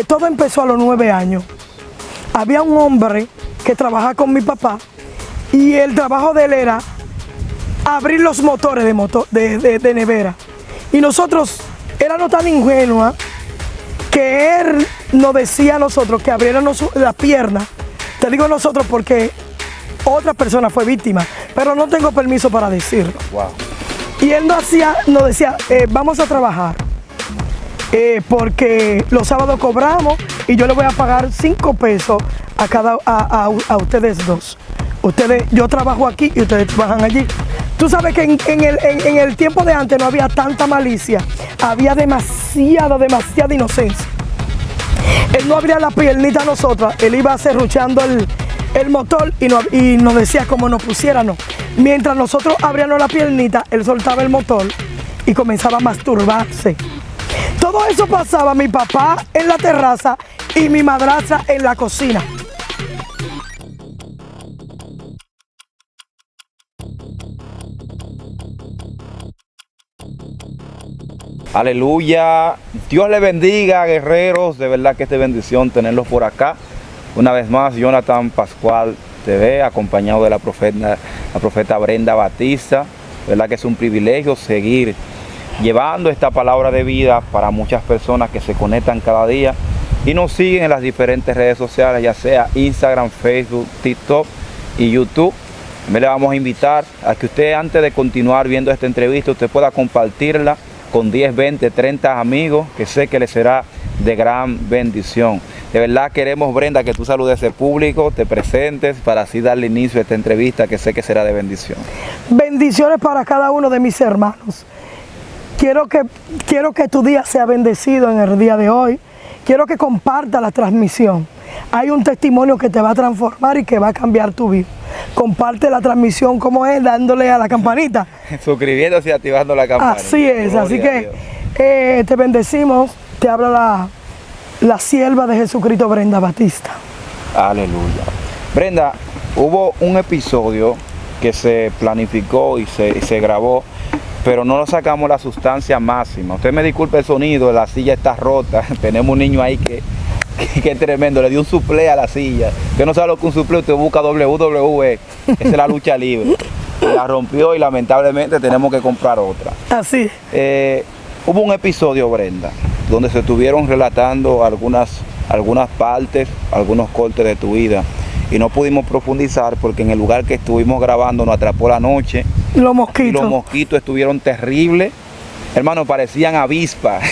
Todo empezó a los 9 años. Había un hombre que trabajaba con mi papá y el trabajo de él era abrir los motores de nevera. Y nosotros éramos tan ingenuos que él nos decía a nosotros que abriéramos la pierna. Te digo nosotros porque otra persona fue víctima, pero no tengo permiso para decirlo. Wow. Y él nos decía, vamos a trabajar, porque los sábados cobramos y yo le voy a pagar 5 pesos a ustedes dos. Yo trabajo aquí y ustedes trabajan allí. Tú sabes que en el tiempo de antes no había tanta malicia, había demasiada inocencia. Él no abría la piernita a nosotros, él iba serruchando el motor y nos decía cómo nos pusiéramos. Mientras nosotros abríamos la piernita, él soltaba el motor y comenzaba a masturbarse. Todo eso pasaba mi papá en la terraza y mi madrastra en la cocina. Aleluya. Dios le bendiga, guerreros. De verdad que es de bendición tenerlos por acá. Una vez más, Jonathan Pascual TV, acompañado de la profeta Brenda Batista. De verdad que es un privilegio seguir llevando esta palabra de vida para muchas personas que se conectan cada día y nos siguen en las diferentes redes sociales, ya sea Instagram, Facebook, TikTok y YouTube. Me le vamos a invitar a que usted, antes de continuar viendo esta entrevista, usted pueda compartirla con 10, 20, 30 amigos, que sé que le será de gran bendición. De verdad queremos, Brenda, que tú saludes al público, te presentes para así darle inicio a esta entrevista que sé que será de bendición. Bendiciones para cada uno de mis hermanos. Quiero que tu día sea bendecido en el día de hoy. Quiero que compartas la transmisión. Hay un testimonio que te va a transformar y que va a cambiar tu vida. Comparte la transmisión, como es, dándole a la campanita. Suscribiéndose y activando la campana. Así es, gloria así que te bendecimos. Te habla la sierva de Jesucristo, Brenda Batista. Aleluya. Brenda, hubo un episodio que se planificó y se grabó, pero no lo sacamos la sustancia máxima. Usted me disculpe el sonido, la silla está rota. Tenemos un niño ahí que es tremendo, le dio un suple a la silla. Usted no sabe lo que un suple, usted busca WWE, esa es la lucha libre. La rompió y lamentablemente tenemos que comprar otra. Así. Hubo un episodio, Brenda, donde se estuvieron relatando algunas partes, algunos cortes de tu vida. Y no pudimos profundizar porque en el lugar que estuvimos grabando nos atrapó la noche. Los mosquitos. Y los mosquitos estuvieron terribles. Hermano, parecían avispas.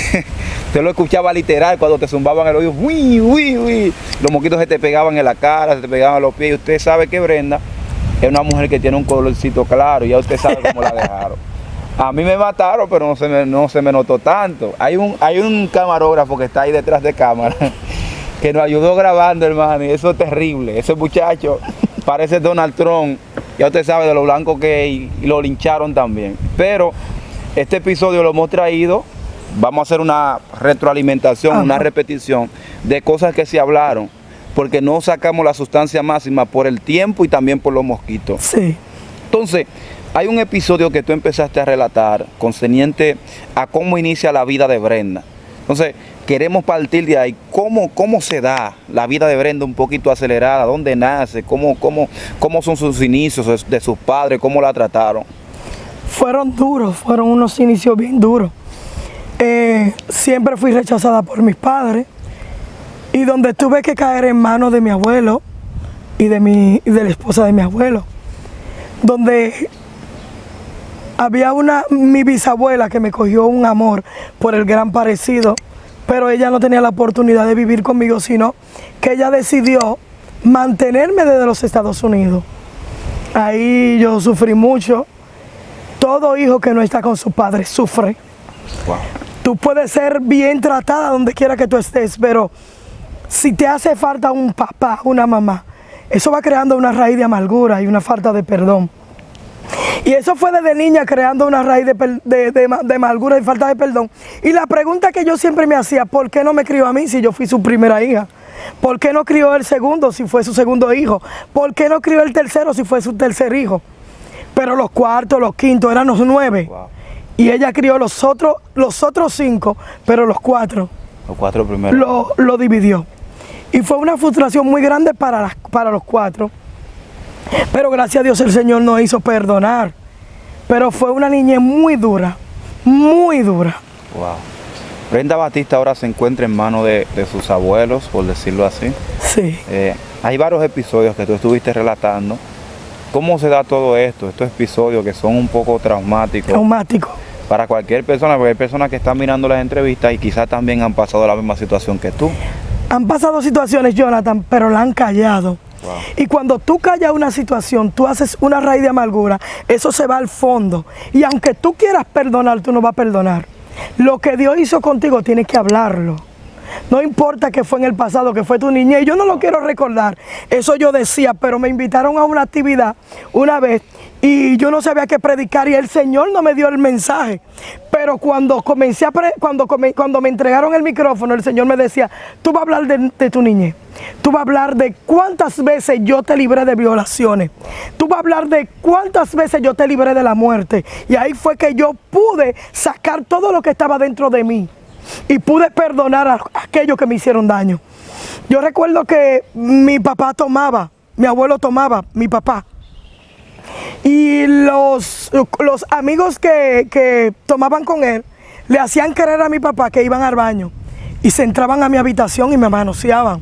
Usted lo escuchaba literal cuando te zumbaban el oído. ¡Uy, uy, uy! Los mosquitos se te pegaban en la cara, se te pegaban en los pies. Y usted sabe que Brenda es una mujer que tiene un colorcito claro. Y ya usted sabe cómo la dejaron. A mí me mataron, pero no se me notó tanto. Hay un camarógrafo que está ahí detrás de cámara que nos ayudó grabando, hermano, y eso es terrible. Ese muchacho parece Donald Trump, ya usted sabe de lo blanco que es, y lo lincharon también. Pero este episodio lo hemos traído, vamos a hacer una retroalimentación, una repetición de cosas que se hablaron, porque no sacamos la sustancia máxima por el tiempo y también por los mosquitos. Sí. Entonces, hay un episodio que tú empezaste a relatar concerniente a cómo inicia la vida de Brenda. Entonces, queremos partir de ahí. ¿Cómo se da la vida de Brenda un poquito acelerada? ¿Dónde nace? ¿Cómo son sus inicios de sus padres? ¿Cómo la trataron? Fueron duros, fueron unos inicios bien duros. Siempre fui rechazada por mis padres y donde tuve que caer en manos de mi abuelo y de la esposa de mi abuelo. Donde había mi bisabuela que me cogió un amor por el gran parecido, pero ella no tenía la oportunidad de vivir conmigo, sino que ella decidió mantenerme desde los Estados Unidos. Ahí yo sufrí mucho. Todo hijo que no está con su padre sufre. Wow. Tú puedes ser bien tratada donde quiera que tú estés, pero si te hace falta un papá, una mamá, eso va creando una raíz de amargura y una falta de perdón. Y eso fue desde niña creando una raíz de amargura y falta de perdón. Y la pregunta que yo siempre me hacía, ¿por qué no me crió a mí si yo fui su primera hija? ¿Por qué no crió el segundo si fue su segundo hijo? ¿Por qué no crió el tercero si fue su tercer hijo? Pero los cuartos, los quintos, eran los 9. Wow. Y ella crió los otros 5, pero los 4 Los 4 primeros. lo dividió. Y fue una frustración muy grande para los 4. Pero gracias a Dios el Señor nos hizo perdonar. Pero fue una niñez muy dura, muy dura. Wow. Brenda Batista ahora se encuentra en manos de sus abuelos, por decirlo así. Sí. Hay varios episodios que tú estuviste relatando. ¿Cómo se da todo esto? Estos episodios que son un poco traumáticos. Traumático. Para cualquier persona, porque hay personas que están mirando las entrevistas y quizás también han pasado la misma situación que tú. Han pasado situaciones, Jonathan, pero la han callado. Wow. Y cuando tú callas una situación, tú haces una raíz de amargura, eso se va al fondo. Y aunque tú quieras perdonar, tú no vas a perdonar. Lo que Dios hizo contigo, tienes que hablarlo. No importa que fue en el pasado, que fue tu niñez. Yo no lo quiero recordar. Eso yo decía, pero me invitaron a una actividad una vez y yo no sabía qué predicar y el Señor no me dio el mensaje. Pero cuando cuando me entregaron el micrófono, el Señor me decía, tú vas a hablar de tu niñez. Tú vas a hablar de cuántas veces yo te libré de violaciones. Tú vas a hablar de cuántas veces yo te libré de la muerte. Y ahí fue que yo pude sacar todo lo que estaba dentro de mí. Y pude perdonar a aquellos que me hicieron daño. Yo recuerdo que mi papá tomaba, mi abuelo tomaba, mi papá. Y los amigos que tomaban con él, le hacían creer a mi papá que iban al baño. Y se entraban a mi habitación y me manoseaban.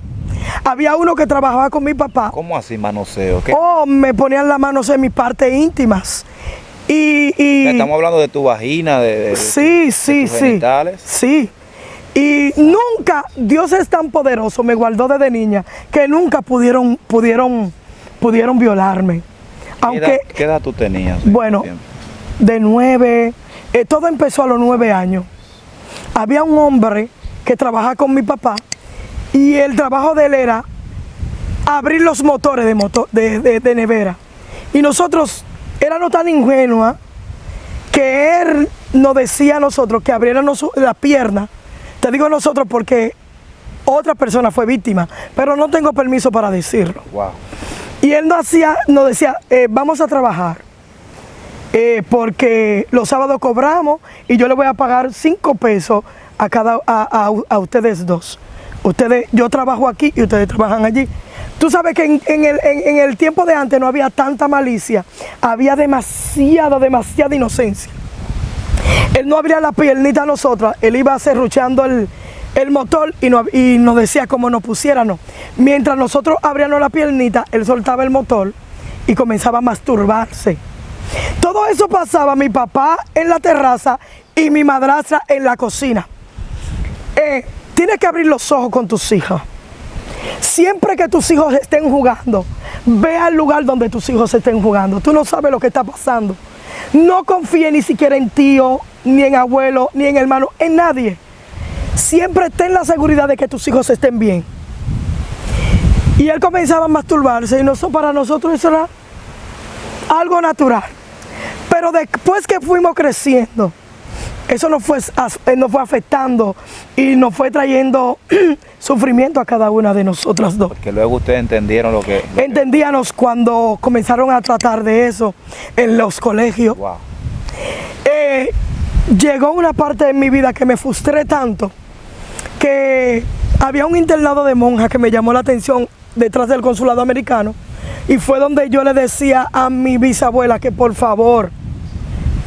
Había uno que trabajaba con mi papá. ¿Cómo así manoseo? ¿Qué? Oh, me ponían las manos en mis partes íntimas. Estamos hablando de tu vagina, de tus genitales. Sí. Y nunca, Dios es tan poderoso, me guardó desde niña, que nunca pudieron violarme. ¿Qué edad tú tenías? Bueno, de 9, todo empezó a los 9 años. Había un hombre que trabajaba con mi papá y el trabajo de él era abrir los motores de nevera. Y nosotros éramos tan ingenuos que él nos decía a nosotros que abriéramos la pierna. Te digo nosotros porque otra persona fue víctima, pero no tengo permiso para decirlo. Wow. Y él nos decía, vamos a trabajar, porque los sábados cobramos y yo le voy a pagar 5 pesos a ustedes dos. Yo trabajo aquí y ustedes trabajan allí. Tú sabes que en el tiempo de antes no había tanta malicia, había demasiada inocencia. Él no abría la piernita a nosotros, él iba serruchando el motor y nos decía cómo nos pusiéramos. Mientras nosotros abríamos la piernita, él soltaba el motor y comenzaba a masturbarse. Todo eso pasaba mi papá en la terraza y mi madrastra en la cocina. Tienes que abrir los ojos con tus hijos. Siempre que tus hijos estén jugando, ve al lugar donde tus hijos estén jugando. Tú no sabes lo que está pasando. No confíes ni siquiera en tío, ni en abuelo, ni en hermano, en nadie. Siempre ten la seguridad de que tus hijos estén bien. Y él comenzaba a masturbarse y para nosotros eso era algo natural. Pero después que fuimos creciendo, eso nos fue afectando y nos fue trayendo sufrimiento a cada una de nosotras dos. Porque luego ustedes entendieron lo que... Entendíamos cuando comenzaron a tratar de eso en los colegios. Wow. Llegó una parte de mi vida que me frustré tanto que había un internado de monjas que me llamó la atención detrás del consulado americano y fue donde yo le decía a mi bisabuela que por favor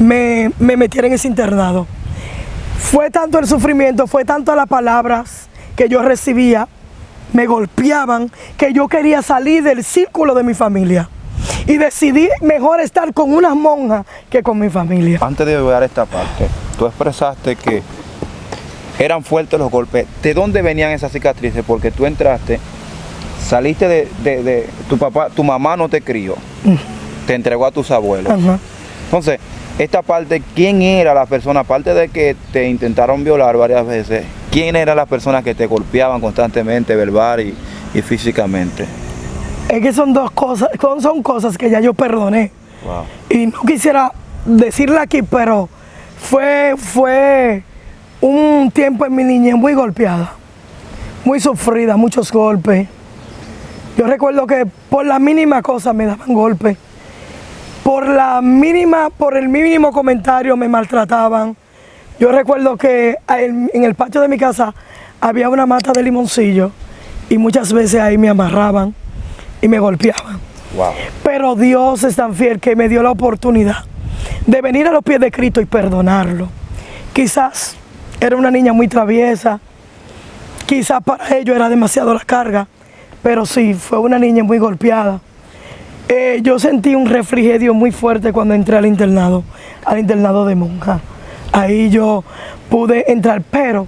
me metiera en ese internado. Fue tanto el sufrimiento, fue tanto las palabras que yo recibía, me golpeaban, que yo quería salir del círculo de mi familia. Y decidí mejor estar con unas monjas que con mi familia. Antes de llegar a esta parte, tú expresaste que eran fuertes los golpes. ¿De dónde venían esas cicatrices? Porque tú entraste, saliste de tu papá, tu mamá no te crió, te entregó a tus abuelos. Entonces, esta parte, ¿quién era la persona, aparte de que te intentaron violar varias veces, quién era la persona que te golpeaban constantemente, verbal y físicamente? Es que son dos cosas, son cosas que ya yo perdoné. Wow. Y no quisiera decirle aquí, pero fue un tiempo en mi niñez muy golpeada, muy sufrida, muchos golpes. Yo recuerdo que por la mínima cosa me daban golpes. Por el mínimo comentario me maltrataban. Yo recuerdo que en el patio de mi casa había una mata de limoncillo y muchas veces ahí me amarraban y me golpeaban. Wow. Pero Dios es tan fiel que me dio la oportunidad de venir a los pies de Cristo y perdonarlo. Quizás era una niña muy traviesa, quizás para ellos era demasiado la carga, pero sí, fue una niña muy golpeada. Yo sentí un refrigerio muy fuerte cuando entré al internado de monja. Ahí yo pude entrar, pero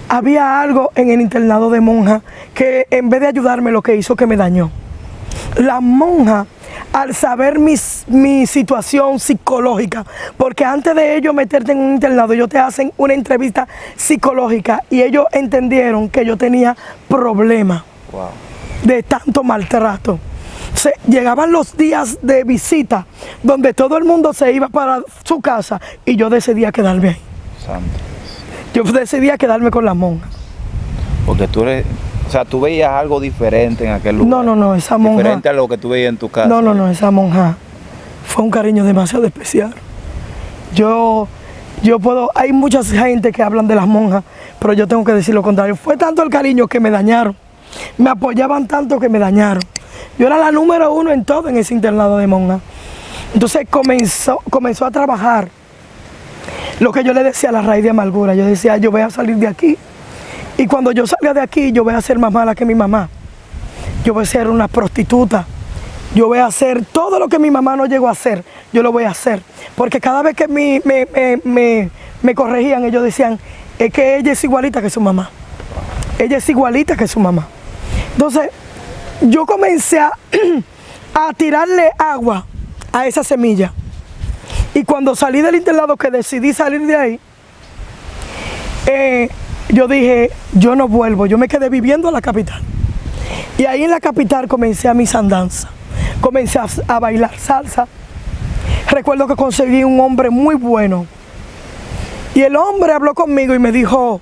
había algo en el internado de monja que en vez de ayudarme lo que hizo que me dañó. La monja, al saber mi situación psicológica, porque antes de ellos meterte en un internado, ellos te hacen una entrevista psicológica y ellos entendieron que yo tenía problemas de tanto maltrato. Llegaban los días de visita donde todo el mundo se iba para su casa y yo decidía quedarme ahí. Santo. Yo decidía quedarme con la monja. Porque tú eres, o sea, tú veías algo diferente en aquel lugar. No, esa monja. Diferente a lo que tú veías en tu casa. No, esa monja fue un cariño demasiado especial. Hay mucha gente que hablan de las monjas, pero yo tengo que decir lo contrario. Fue tanto el cariño que me dañaron. Me apoyaban tanto que me dañaron. Yo era la número 1 en todo en ese internado de monjas. Entonces comenzó a trabajar lo que yo le decía, la raíz de amargura. Yo decía, yo voy a salir de aquí. Y cuando yo salga de aquí, yo voy a ser más mala que mi mamá. Yo voy a ser una prostituta. Yo voy a hacer todo lo que mi mamá no llegó a hacer. Yo lo voy a hacer. Porque cada vez que me corregían, ellos decían, es que ella es igualita que su mamá. Ella es igualita que su mamá. Entonces, yo comencé a tirarle agua a esa semilla. Y cuando salí del internado, que decidí salir de ahí, yo dije, yo no vuelvo. Yo me quedé viviendo en la capital. Y ahí en la capital comencé a mis andanzas. Comencé a bailar salsa. Recuerdo que conseguí un hombre muy bueno. Y el hombre habló conmigo y me dijo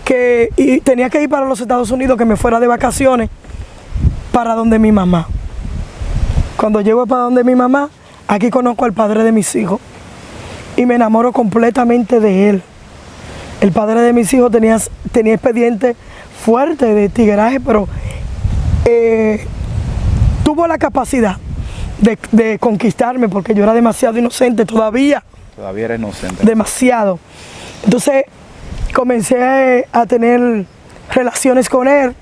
que tenía que ir para los Estados Unidos, que me fuera de vacaciones para donde mi mamá. Cuando llego para donde mi mamá, aquí conozco al padre de mis hijos y me enamoro completamente de él. El padre de mis hijos tenía expediente fuerte de tigueraje, pero tuvo la capacidad de conquistarme porque yo era demasiado inocente todavía. Todavía era inocente. Demasiado. Entonces comencé a tener relaciones con él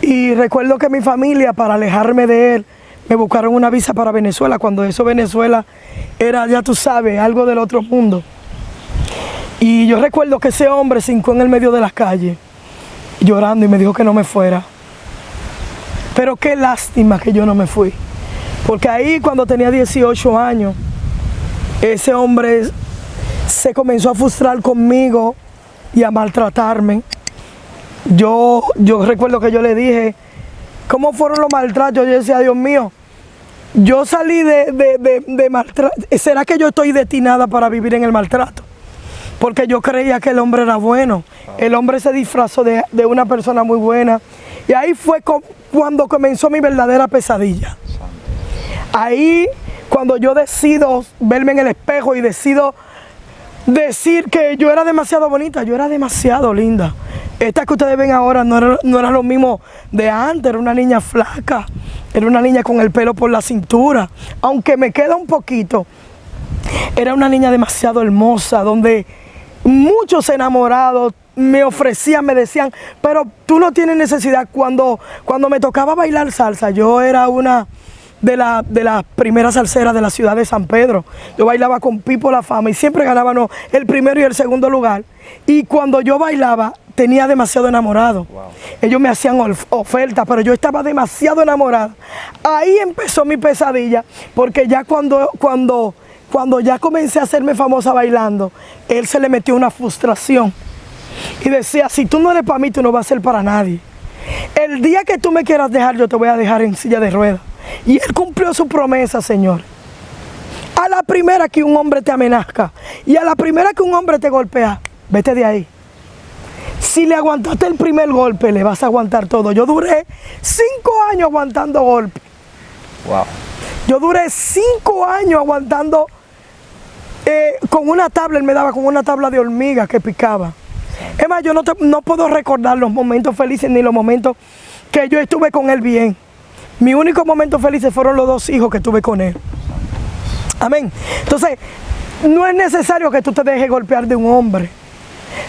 y recuerdo que mi familia, para alejarme de él, me buscaron una visa para Venezuela, cuando eso Venezuela era, ya tú sabes, algo del otro mundo. Y yo recuerdo que ese hombre se hincó en el medio de la calle, llorando, y me dijo que no me fuera. Pero qué lástima que yo no me fui. Porque ahí, cuando tenía 18 años, ese hombre se comenzó a frustrar conmigo y a maltratarme. Yo recuerdo que yo le dije, ¿cómo fueron los maltratos? Yo decía, Dios mío, yo salí de maltrato. ¿Será que yo estoy destinada para vivir en el maltrato? Porque yo creía que el hombre era bueno. El hombre se disfrazó de una persona muy buena. Y ahí fue cuando comenzó mi verdadera pesadilla. Ahí, cuando yo decido verme en el espejo y decido decir que yo era demasiado bonita, yo era demasiado linda. Esta que ustedes ven ahora no era lo mismo de antes, era una niña flaca, era una niña con el pelo por la cintura. Aunque me queda un poquito, era una niña demasiado hermosa, donde muchos enamorados me ofrecían, me decían, pero tú no tienes necesidad. Cuando me tocaba bailar salsa, yo era una de las primeras salseras de la ciudad de San Pedro. Yo bailaba con Pipo La Fama y siempre ganábamos el primero y el segundo lugar. Y cuando yo bailaba, tenía demasiado enamorado. Wow. Ellos me hacían ofertas, pero yo estaba demasiado enamorada. Ahí empezó mi pesadilla, porque ya cuando ya comencé a hacerme famosa bailando, él se le metió una frustración. Y decía, si tú no eres para mí, tú no vas a ser para nadie. El día que tú me quieras dejar, yo te voy a dejar en silla de ruedas. Y él cumplió su promesa, Señor. A la primera que un hombre te amenaza y a la primera que un hombre te golpea, vete de ahí. Si le aguantaste el primer golpe, le vas a aguantar todo. Yo duré 5 años aguantando golpes. Wow. Yo duré 5 años aguantando con una tabla. Él me daba con una tabla de hormiga que picaba. Es más, yo no puedo recordar los momentos felices ni los momentos que yo estuve con él bien. Mi único momento feliz fueron los 2 hijos que tuve con él. Amén. Entonces, no es necesario que tú te dejes golpear de un hombre.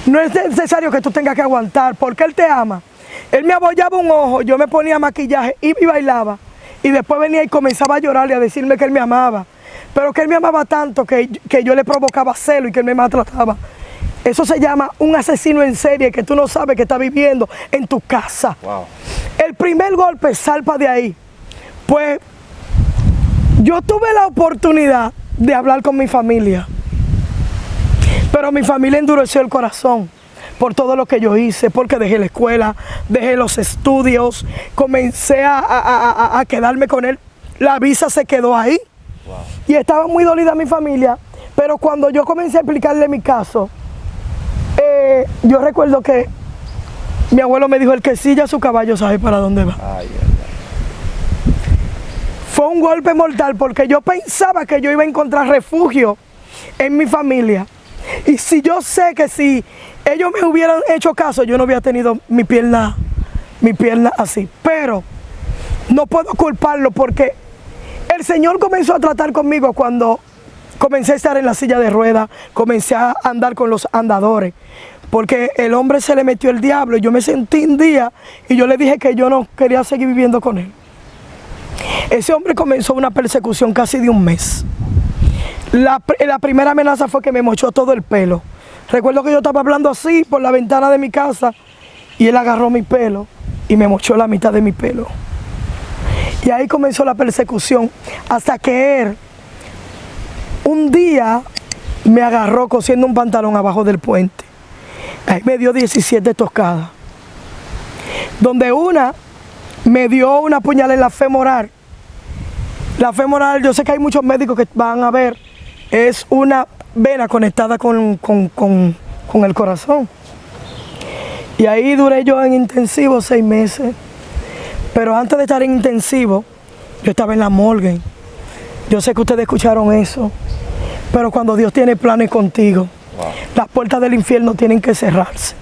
No es necesario que tú tengas que aguantar, porque él te ama. Él me abollaba un ojo, yo me ponía maquillaje y bailaba. Y después venía y comenzaba a llorar y a decirme que él me amaba. Pero que él me amaba tanto que yo le provocaba celo y que él me maltrataba. Eso se llama un asesino en serie que tú no sabes que está viviendo en tu casa. Wow. El primer golpe salpa de ahí. Pues yo tuve la oportunidad de hablar con mi familia. Pero mi familia endureció el corazón por todo lo que yo hice, porque dejé la escuela, dejé los estudios, comencé a quedarme con él. La visa se quedó ahí. Wow. Y estaba muy dolida mi familia, pero cuando yo comencé a explicarle mi caso, yo recuerdo que mi abuelo me dijo, el que silla su caballo sabe para dónde va. Ay, ay, ay. Fue un golpe mortal porque yo pensaba que yo iba a encontrar refugio en mi familia. Y si yo sé que si ellos me hubieran hecho caso, yo no hubiera tenido mi pierna así. Pero no puedo culparlo porque el Señor comenzó a tratar conmigo cuando comencé a estar en la silla de ruedas, comencé a andar con los andadores. Porque el hombre se le metió el diablo y yo me sentí un día y yo le dije que yo no quería seguir viviendo con él. Ese hombre comenzó una persecución casi de un mes. La primera amenaza fue que me mochó todo el pelo. Recuerdo que yo estaba hablando así por la ventana de mi casa y él agarró mi pelo y me mochó la mitad de mi pelo. Y ahí comenzó la persecución hasta que él un día me agarró cosiendo un pantalón abajo del puente. Ahí me dio 17 tocadas. Donde una me dio una puñalada en la femoral. La femoral, yo sé que hay muchos médicos que van a ver, es una vena conectada con el corazón. Y ahí duré yo en intensivo 6 meses. Pero antes de estar en intensivo, yo estaba en la morgue. Yo sé que ustedes escucharon eso. Pero cuando Dios tiene planes contigo, wow, las puertas del infierno tienen que cerrarse.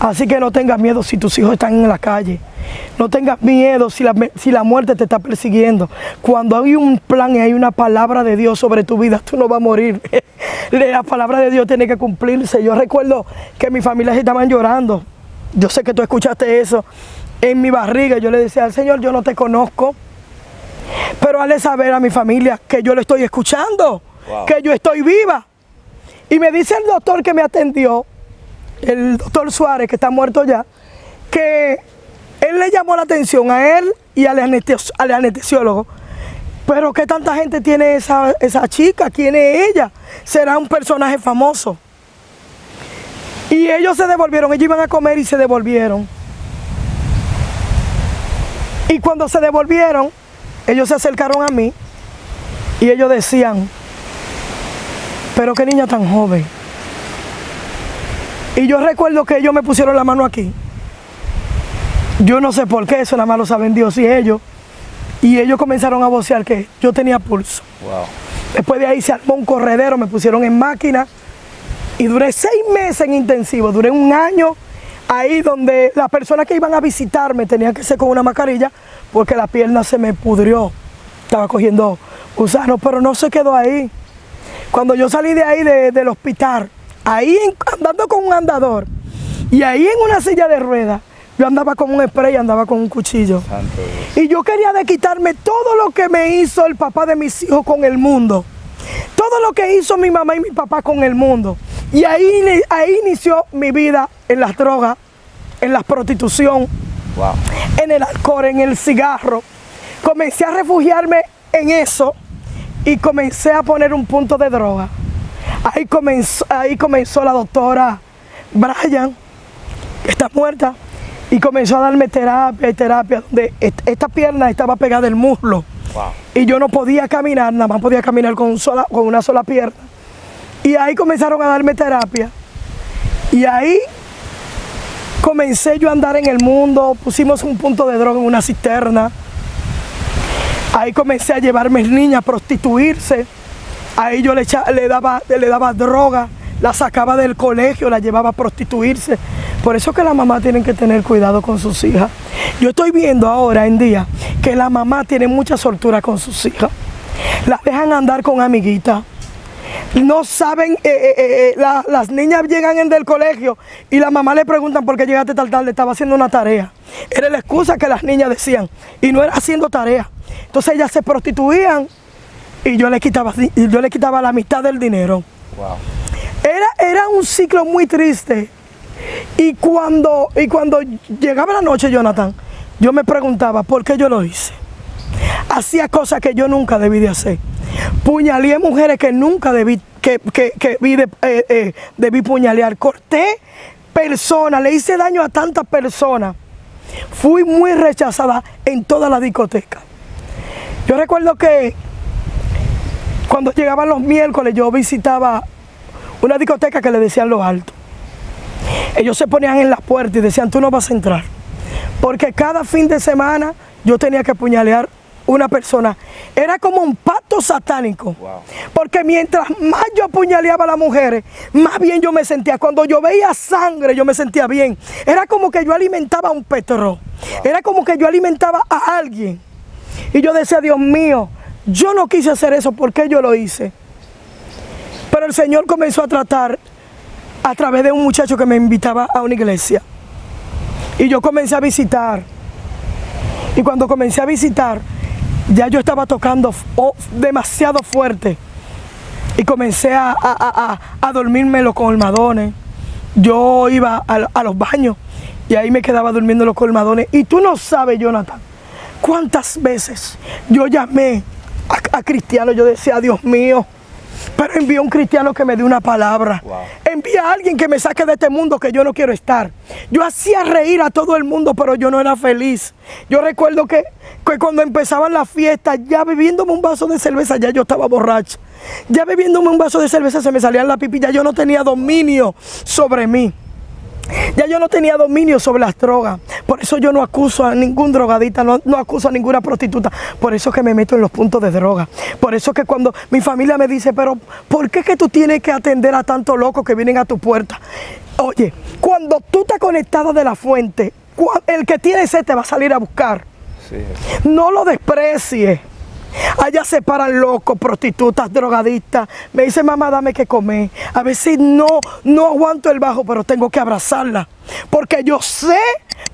Así que no tengas miedo si tus hijos están en la calle. No tengas miedo si la muerte te está persiguiendo. Cuando hay un plan y hay una palabra de Dios sobre tu vida, tú no vas a morir. La palabra de Dios tiene que cumplirse. Yo recuerdo que mi familia se estaban llorando. Yo sé que tú escuchaste eso en mi barriga. Yo le decía al Señor, yo no te conozco, pero hazle saber a mi familia que yo le estoy escuchando, wow, que yo estoy viva. Y me dice el doctor que me atendió, el doctor Suárez, que está muerto ya, que él le llamó la atención a él y al anestesiólogo. Pero ¿qué tanta gente tiene esa chica? ¿Quién es ella? Será un personaje famoso. Y ellos se devolvieron, ellos iban a comer y se devolvieron. Y cuando se devolvieron, ellos se acercaron a mí y ellos decían, pero qué niña tan joven. Y yo recuerdo que ellos me pusieron la mano aquí. Yo no sé por qué, eso nada más lo saben Dios y ellos. Y ellos comenzaron a vocear que yo tenía pulso. Wow. Después de ahí se armó un corredero, me pusieron en máquina y duré 6 meses en intensivo. Duré 1 año ahí donde las personas que iban a visitarme tenían que ser con una mascarilla porque la pierna se me pudrió. Estaba cogiendo gusanos, pero no se quedó ahí. Cuando yo salí de ahí del hospital, ahí andando con un andador y ahí en una silla de ruedas, yo andaba con un spray y andaba con un cuchillo. Santo Dios. Y yo quería de quitarme todo lo que me hizo el papá de mis hijos con el mundo. Todo lo que hizo mi mamá y mi papá con el mundo. Y ahí inició mi vida en las drogas, en la prostitución, wow, en el alcohol, en el cigarro. Comencé a refugiarme en eso y comencé a poner un punto de droga. Ahí comenzó la doctora Brian, que está muerta, y comenzó a darme terapia, donde esta pierna estaba pegada al muslo. Wow. Y yo no podía caminar, nada más podía caminar con una sola pierna. Y ahí comenzaron a darme terapia. Y ahí comencé yo a andar en el mundo, pusimos un punto de droga en una cisterna. Ahí comencé a llevar a mis niñas a prostituirse. Ahí yo le daba droga, la sacaba del colegio, la llevaba a prostituirse. Por eso que las mamás tienen que tener cuidado con sus hijas. Yo estoy viendo ahora en día que la mamá tiene mucha soltura con sus hijas. Las dejan andar con amiguitas. No saben, las niñas llegan del colegio y la mamá le preguntan por qué llegaste tan tarde, estaba haciendo una tarea. Era la excusa que las niñas decían y no era haciendo tarea. Entonces ellas se prostituían y yo le quitaba la mitad del dinero. Wow. Era un ciclo muy triste. Y cuando llegaba la noche, Jonathan, yo me preguntaba por qué yo lo hice. Hacía cosas que yo nunca debí de hacer. Puñaleé mujeres que nunca debí puñalear. Corté personas, le hice daño a tantas personas. Fui muy rechazada en toda la discoteca. Yo recuerdo que cuando llegaban los miércoles yo visitaba una discoteca que le decían Lo Alto. Ellos se ponían en la puerta y decían, tú no vas a entrar. Porque cada fin de semana yo tenía que puñalear una persona. Era como un pacto satánico. Wow. Porque mientras más yo apuñaleaba a las mujeres, más bien yo me sentía. Cuando yo veía sangre, yo me sentía bien. Era como que yo alimentaba a un petro. Wow. Era como que yo alimentaba a alguien. Y yo decía, Dios mío, yo no quise hacer eso, ¿por qué yo lo hice? Pero el Señor comenzó a tratar a través de un muchacho que me invitaba a una iglesia. Y yo comencé a visitar. Y cuando comencé a visitar, ya yo estaba tocando demasiado fuerte. Y comencé a dormirme en los colmadones. Yo iba a los baños y ahí me quedaba durmiendo en los colmadones. Y tú no sabes, Jonathan, cuántas veces yo llamé a cristianos. Yo decía, Dios mío, pero envía un cristiano que me dé una palabra. Wow. Envía a alguien que me saque de este mundo que yo no quiero estar. Yo hacía reír a todo el mundo, pero yo no era feliz. Yo recuerdo que cuando empezaban las fiestas, ya bebiéndome un vaso de cerveza, ya yo estaba borracho. Ya bebiéndome un vaso de cerveza se me salían la pipí, ya yo no tenía dominio sobre mí. Ya yo no tenía dominio sobre las drogas. Por eso yo no acuso a ningún drogadita, no acuso a ninguna prostituta. Por eso que me meto en los puntos de droga. Por eso que cuando mi familia me dice, pero ¿por qué que tú tienes que atender a tantos locos que vienen a tu puerta? Oye, cuando tú estás conectado de la fuente, el que tiene sed te va a salir a buscar. Sí. No lo desprecies. Allá se paran locos, prostitutas, drogadistas. Me dice, mamá, dame que comer. A veces no aguanto el bajo, pero tengo que abrazarla. Porque yo sé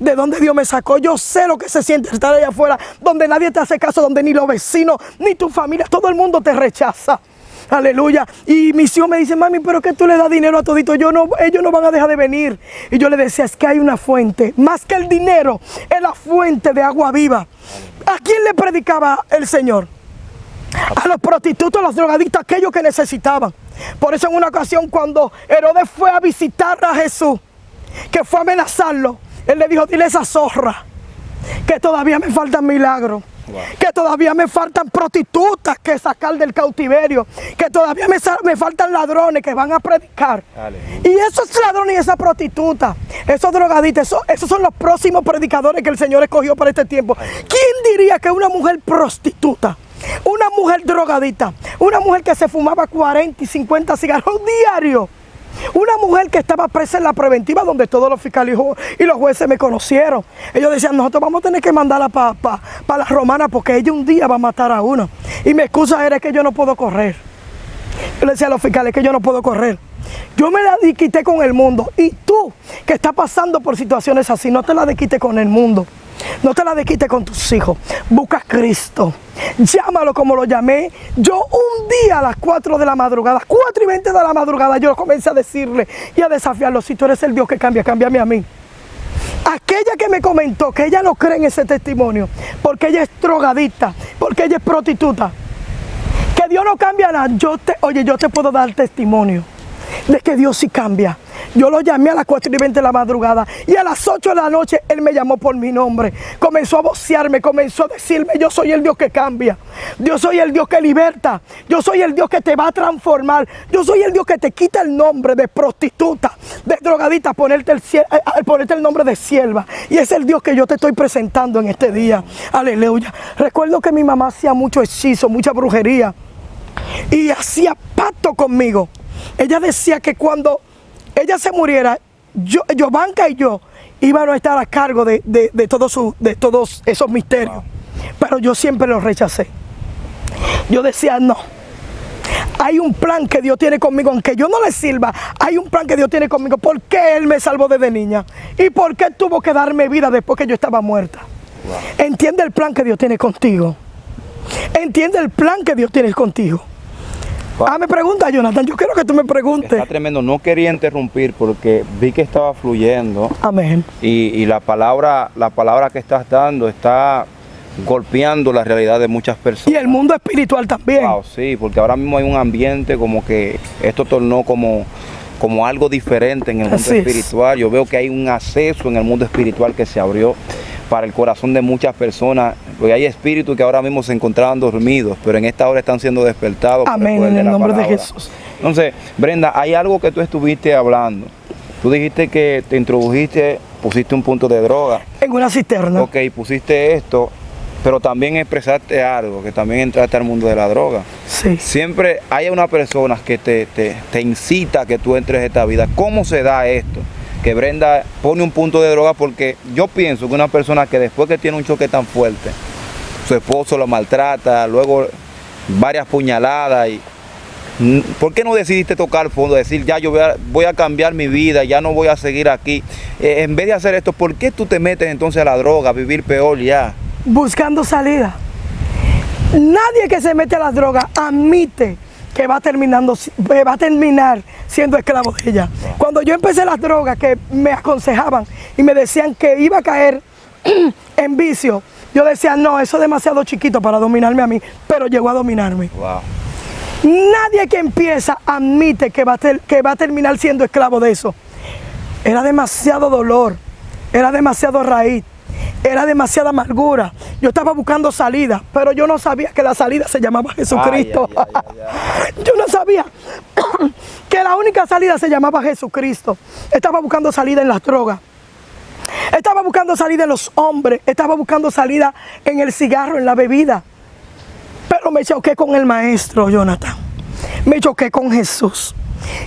de dónde Dios me sacó. Yo sé lo que se siente estar allá afuera, donde nadie te hace caso, donde ni los vecinos, ni tu familia, todo el mundo te rechaza. Aleluya. Y mi hijo me dice, mami, pero que tú le das dinero a todito. Ellos no van a dejar de venir. Y yo le decía, es que hay una fuente. Más que el dinero, es la fuente de agua viva. ¿A quién le predicaba el Señor? A los prostitutos, a los drogadictos, aquellos que necesitaban. Por eso en una ocasión cuando Herodes fue a visitar a Jesús, que fue a amenazarlo, él le dijo, dile a esa zorra que todavía me faltan milagros. Wow. Que todavía me faltan prostitutas que sacar del cautiverio, que todavía me faltan ladrones que van a predicar. Aleluya. Y esos ladrones y esas prostitutas, esos drogadictos, esos son los próximos predicadores que el Señor escogió para este tiempo. Aleluya. ¿Quién diría que una mujer prostituta, una mujer drogadita, una mujer que se fumaba 40 y 50 cigarros diarios, una mujer que estaba presa en la preventiva donde todos los fiscales y los jueces me conocieron? Ellos decían, nosotros vamos a tener que mandarla para la romana porque ella un día va a matar a uno. Y mi excusa era que yo no puedo correr. Yo le decía a los fiscales que yo no puedo correr. Yo me la desquité con el mundo. Y tú que estás pasando por situaciones así, no te la desquites con el mundo. No te la desquites con tus hijos. Busca a Cristo. Llámalo como lo llamé. Yo un día a las 4 de la madrugada, 4:20 de la madrugada, yo comencé a decirle y a desafiarlo. Si tú eres el Dios que cambia, cámbiame a mí. Aquella que me comentó que ella no cree en ese testimonio, porque ella es drogadicta, porque ella es prostituta, que Dios no cambia nada. Yo te puedo dar testimonio de que Dios sí cambia. Yo lo llamé a las 4:20 de la madrugada y a las 8 de la noche él me llamó por mi nombre. Comenzó a vocearme, comenzó a decirme, yo soy el Dios que cambia. Yo soy el Dios que liberta. Yo soy el Dios que te va a transformar. Yo soy el Dios que te quita el nombre de prostituta, de drogadita, ponerte el nombre de sierva. Y es el Dios que yo te estoy presentando en este día. Aleluya. Recuerdo que mi mamá hacía mucho hechizo, mucha brujería. Y hacía pacto conmigo. ella decía que cuando ella se muriera, Yovanka y yo íbamos a estar a cargo de todos esos misterios. Wow. Pero yo siempre los rechacé. Yo decía, no. Hay un plan que Dios tiene conmigo, aunque yo no le sirva, hay un plan que Dios tiene conmigo. ¿Por qué Él me salvó desde niña? ¿Y por qué tuvo que darme vida después que yo estaba muerta? Wow. Entiende el plan que Dios tiene contigo. Entiende el plan que Dios tiene contigo. Wow. Me pregunta, Jonathan, yo quiero que tú me preguntes. Está tremendo, no quería interrumpir porque vi que estaba fluyendo. Amén. Y la palabra que estás dando está golpeando la realidad de muchas personas. Y el mundo espiritual también. Wow, sí, porque ahora mismo hay un ambiente como que esto tornó como algo diferente en el mundo espiritual. Yo veo que hay un acceso en el mundo espiritual que se abrió para el corazón de muchas personas, porque hay espíritus que ahora mismo se encontraban dormidos, pero en esta hora están siendo despertados. Amén, en el nombre de Jesús. Entonces, Brenda, hay algo que tú estuviste hablando. Tú dijiste que te introdujiste, pusiste un punto de droga. En una cisterna. Ok, pusiste esto, pero también expresaste algo, que también entraste al mundo de la droga. Sí. Siempre hay una persona que te incita a que tú entres en esta vida. ¿Cómo se da esto? Que Brenda pone un punto de droga, porque yo pienso que una persona que después que tiene un choque tan fuerte, su esposo lo maltrata, luego varias puñaladas, y ¿por qué no decidiste tocar fondo? Decir, ya yo voy a cambiar mi vida, ya no voy a seguir aquí. En vez de hacer esto, ¿por qué tú te metes entonces a la droga, a vivir peor ya? Buscando salida. Nadie que se mete a la droga admite que va a terminar siendo esclavo de ella. Cuando yo empecé las drogas, que me aconsejaban y me decían que iba a caer en vicio, yo decía, no, eso es demasiado chiquito para dominarme a mí, pero llegó a dominarme. Wow. Nadie que empieza admite que va a terminar siendo esclavo de eso. Era demasiado dolor, era demasiado raíz, era demasiada amargura. Yo estaba buscando salida, pero yo no sabía que la salida se llamaba Jesucristo. Yo no sabía que la única salida se llamaba Jesucristo. Estaba buscando salida en las drogas. Estaba buscando salida en los hombres. Estaba buscando salida en el cigarro, en la bebida. Pero me choqué con el maestro, Jonathan. Me choqué con Jesús.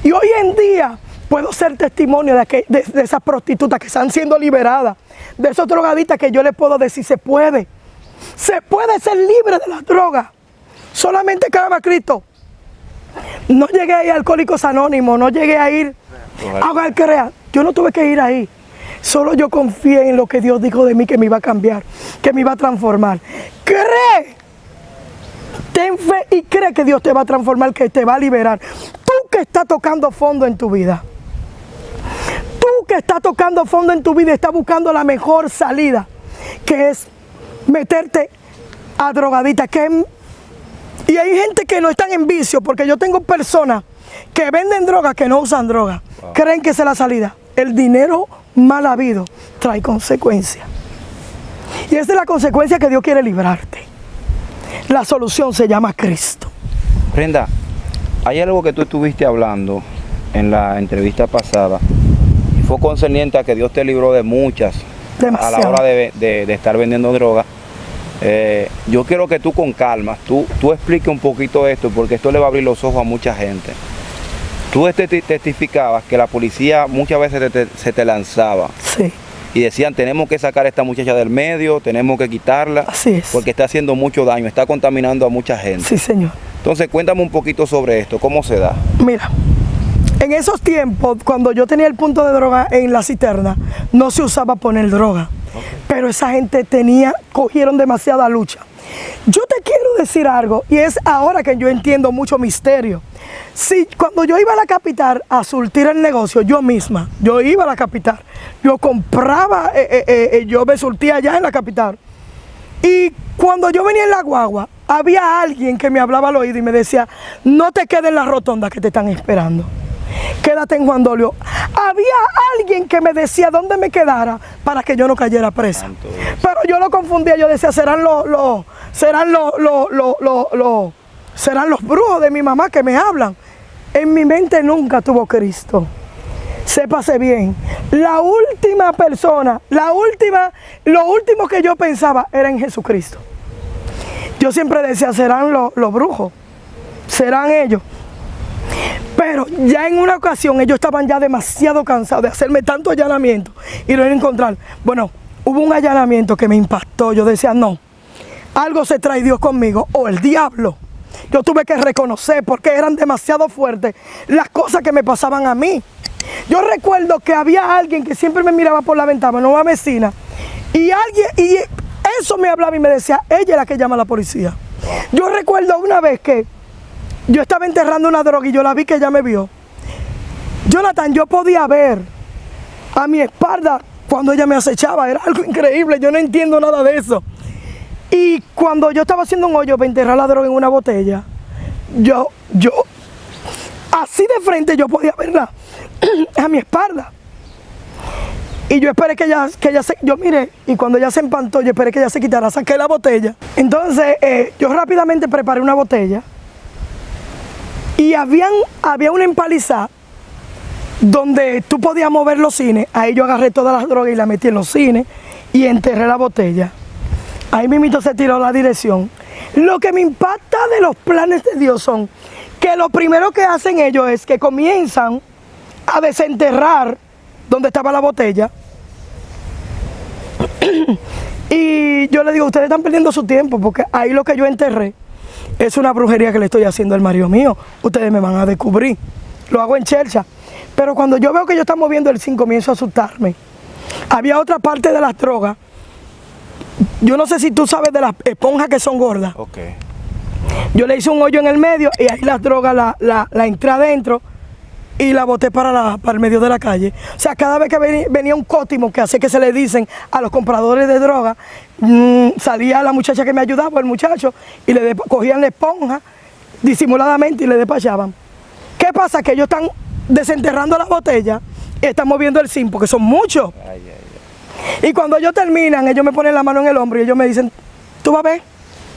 Y hoy en día puedo ser testimonio de esas prostitutas que están siendo liberadas, de esos drogadistas que yo les puedo decir, se puede ser libre de las drogas. Solamente clama a Cristo. No llegué a ir a Alcohólicos Anónimos, no llegué a ir a Hogar Crea. Yo no tuve que ir ahí. Solo yo confié en lo que Dios dijo de mí, que me iba a cambiar, que me iba a transformar. Cree. Ten fe y cree que Dios te va a transformar, que te va a liberar. Tú que estás tocando fondo en tu vida. Tú que estás tocando fondo en tu vida y estás buscando la mejor salida, que es meterte a drogadita. Y hay gente que no están en vicio, porque yo tengo personas que venden droga que no usan droga. Wow. Creen que esa es la salida. El dinero mal habido trae consecuencias. Y esa es la consecuencia que Dios quiere librarte. La solución se llama Cristo. Brenda, hay algo que tú estuviste hablando en la entrevista pasada, y fue concerniente a que Dios te libró de muchas. Demasiado. A la hora de estar vendiendo droga. Yo quiero que tú con calma, tú expliques un poquito esto, porque esto le va a abrir los ojos a mucha gente. Tú testificabas que la policía muchas veces se te lanzaba. Sí. Y decían, tenemos que sacar a esta muchacha del medio, tenemos que quitarla. Así es. Porque está haciendo mucho daño, está contaminando a mucha gente. Sí, señor. Entonces, cuéntame un poquito sobre esto, ¿cómo se da? Mira, en esos tiempos, cuando yo tenía el punto de droga en la cisterna, no se usaba poner droga. Okay. Pero esa gente cogieron demasiada lucha. Yo te quiero decir algo, y es ahora que yo entiendo mucho misterio. Sí, cuando yo iba a la capital a surtir el negocio, yo misma, yo iba a la capital, yo compraba, yo me surtía allá en la capital. Y cuando yo venía en la guagua, había alguien que me hablaba al oído y me decía, no te quedes en la rotonda que te están esperando. Quédate en Juan Dolio. Había alguien que me decía dónde me quedara para que yo no cayera presa. Pero yo lo confundía, yo decía, serán los brujos de mi mamá que me hablan. En mi mente nunca tuvo Cristo. Sépase bien, la última persona, lo último que yo pensaba era en Jesucristo. Yo siempre decía, serán los brujos, serán ellos. Pero ya en una ocasión ellos estaban ya demasiado cansados de hacerme tanto allanamiento y no encontrar. Bueno, hubo un allanamiento que me impactó. Yo decía, no, algo se trae Dios conmigo o el diablo. Yo tuve que reconocer porque eran demasiado fuertes las cosas que me pasaban a mí. Yo recuerdo que había alguien que siempre me miraba por la ventana, una vecina, y eso me hablaba y me decía, ella es la que llama a la policía. Yo recuerdo una vez que yo estaba enterrando una droga y yo la vi que ella me vio. Jonathan, yo podía ver a mi espalda cuando ella me acechaba, era algo increíble, yo no entiendo nada de eso. Y cuando yo estaba haciendo un hoyo para enterrar la droga en una botella, yo así de frente yo podía verla a mi espalda. Y yo esperé que ella yo miré, y cuando ella se empantó, yo esperé que ella se quitara, saqué la botella. Entonces, yo rápidamente preparé una botella, y había una empalizada donde tú podías mover los cines. Ahí yo agarré todas las drogas y las metí en los cines, y enterré la botella. Ahí mismito se tiró la dirección. Lo que me impacta de los planes de Dios son que lo primero que hacen ellos es que comienzan a desenterrar donde estaba la botella. Y yo le digo, ustedes están perdiendo su tiempo porque ahí lo que yo enterré es una brujería que le estoy haciendo al marido mío. Ustedes me van a descubrir. Lo hago en Chelcha. Pero cuando yo veo que ellos están moviendo el 5, comienzo a asustarme. Había otra parte de las drogas. Yo no sé si tú sabes de las esponjas que son gordas. Okay. Yo le hice un hoyo en el medio y ahí las drogas la entré adentro y la boté para el medio de la calle. O sea, cada vez que venía un cótimo que hace que se le dicen a los compradores de droga, salía la muchacha que me ayudaba, el muchacho, y cogían la esponja disimuladamente y le despachaban. ¿Qué pasa? Que ellos están desenterrando las botellas y están moviendo el zinc porque son muchos. Ay, ay, ay. Y cuando ellos terminan, ellos me ponen la mano en el hombro y ellos me dicen, tú vas a ver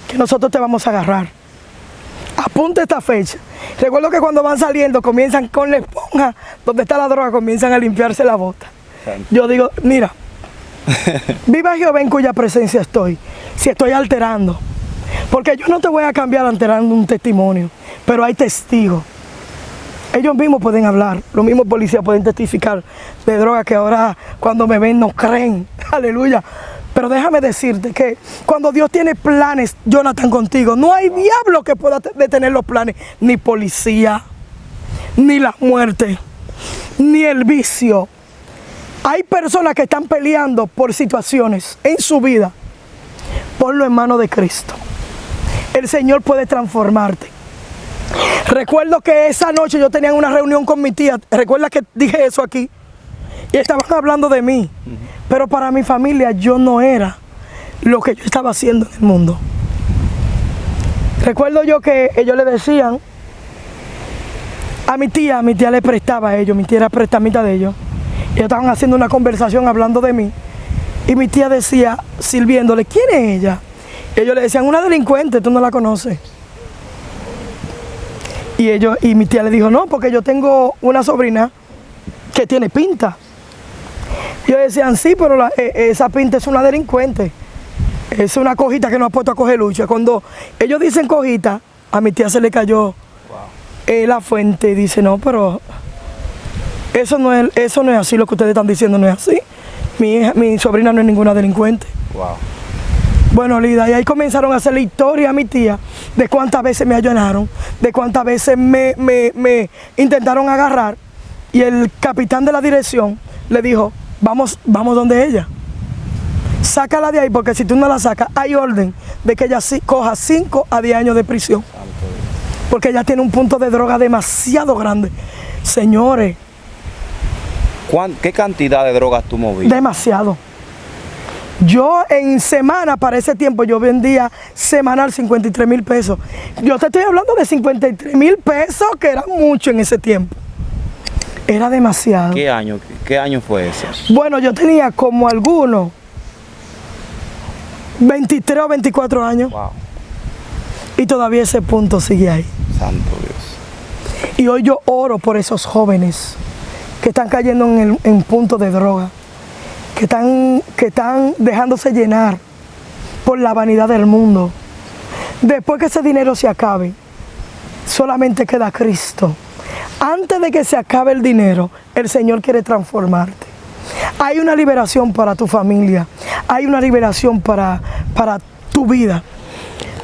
que nosotros te vamos a agarrar. Apunta esta fecha. Recuerdo que cuando van saliendo comienzan con la esponja, donde está la droga, comienzan a limpiarse la bota. Yo digo, mira, viva Jehová en cuya presencia estoy, si estoy alterando. Porque yo no te voy a cambiar alterando un testimonio, pero hay testigos. Ellos mismos pueden hablar, los mismos policías pueden testificar de droga que ahora cuando me ven no creen. Aleluya. Pero déjame decirte que cuando Dios tiene planes, Jonathan, contigo, no hay diablo que pueda detener los planes, ni policía, ni la muerte, ni el vicio. Hay personas que están peleando por situaciones en su vida. Ponlo en manos de Cristo. El Señor puede transformarte. Recuerdo que esa noche yo tenía una reunión con mi tía. Recuerda que dije eso aquí. Y estaban hablando de mí. Pero para mi familia yo no era lo que yo estaba haciendo en el mundo. Recuerdo yo que ellos le decían a mi tía le prestaba a ellos. Mi tía era prestamita de ellos. Ellos estaban haciendo una conversación hablando de mí. Y mi tía decía, sirviéndole, ¿quién es ella? Y ellos le decían, una delincuente, tú no la conoces. Y mi tía le dijo, no, porque yo tengo una sobrina que tiene pinta. Y ellos decían, sí, pero esa pinta es una delincuente. Es una cojita que nos ha puesto a coger lucha. Cuando ellos dicen cojita, a mi tía se le cayó la fuente y dice, no, pero eso no es así, lo que ustedes están diciendo no es así. Mi sobrina no es ninguna delincuente. Wow. Bueno, Lida, y ahí comenzaron a hacer la historia a mi tía de cuántas veces me allanaron, de cuántas veces me intentaron agarrar. Y el capitán de la dirección le dijo, vamos donde ella. Sácala de ahí, porque si tú no la sacas, hay orden de que ella coja 5 a 10 años de prisión. Porque ella tiene un punto de droga demasiado grande. Señores. ¿Qué cantidad de drogas tú movías? Demasiado. Yo en semana, para ese tiempo, yo vendía semanal 53,000 pesos. Yo te estoy hablando de 53,000 pesos, que era mucho en ese tiempo. Era demasiado. ¿Qué año fue ese? Bueno, yo tenía como algunos 23 o 24 años. Wow. Y todavía ese punto sigue ahí. Santo Dios. Y hoy yo oro por esos jóvenes que están cayendo en puntos de droga. Que están dejándose llenar por la vanidad del mundo. Después que ese dinero se acabe, solamente queda Cristo. Antes de que se acabe el dinero, el Señor quiere transformarte. Hay una liberación para tu familia. Hay una liberación para tu vida.